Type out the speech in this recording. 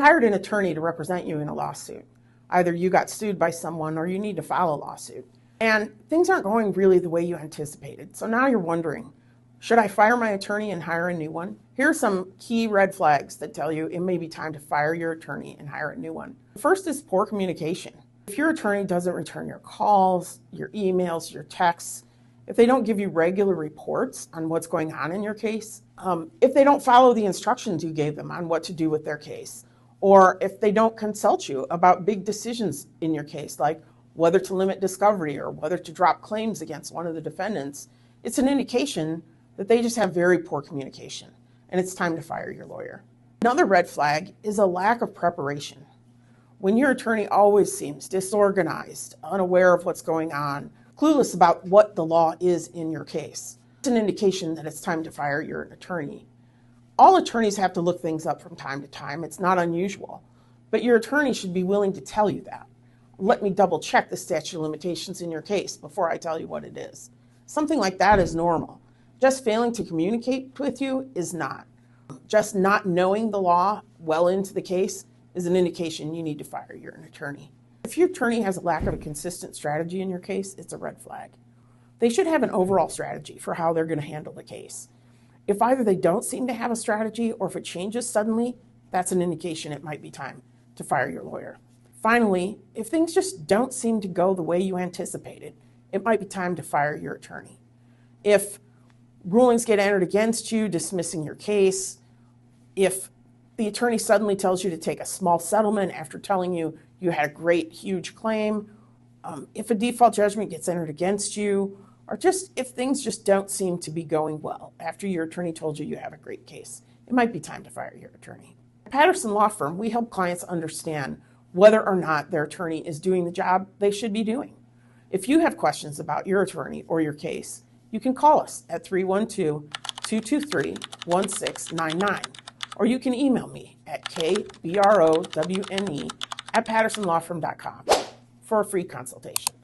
hired an attorney to represent you in a lawsuit. Either you got sued by someone or you need to file a lawsuit. And things aren't going really the way you anticipated. So now you're wondering, should I fire my attorney and hire a new one? Here are some key red flags that tell you it may be time to fire your attorney and hire a new one. The first is poor communication. If your attorney doesn't return your calls, your emails, your texts, if they don't give you regular reports on what's going on in your case, if they don't follow the instructions you gave them on what to do with their case, or if they don't consult you about big decisions in your case, like whether to limit discovery or whether to drop claims against one of the defendants, it's an indication that they just have very poor communication, and it's time to fire your lawyer. Another red flag is a lack of preparation. When your attorney always seems disorganized, unaware of what's going on, clueless about what the law is in your case, it's an indication that it's time to fire your attorney. All attorneys have to look things up from time to time. It's not unusual, but your attorney should be willing to tell you that. Let me double check the statute of limitations in your case before I tell you what it is. Something like that is normal. Just failing to communicate with you is not. Just not knowing the law well into the case is an indication you need to fire your attorney. If your attorney has a lack of a consistent strategy in your case, it's a red flag. They should have an overall strategy for how they're going to handle the case. If either they don't seem to have a strategy or if it changes suddenly, that's an indication it might be time to fire your lawyer. Finally, if things just don't seem to go the way you anticipated, it might be time to fire your attorney. If rulings get entered against you, dismissing your case, if the attorney suddenly tells you to take a small settlement after telling you you had a great, huge claim, if a default judgment gets entered against you, or just if things just don't seem to be going well after your attorney told you you have a great case, it might be time to fire your attorney. At Patterson Law Firm, we help clients understand whether or not their attorney is doing the job they should be doing. If you have questions about your attorney or your case, you can call us at 312-223-1699, or you can email me at kbrowne@pattersonlawfirm.com for a free consultation.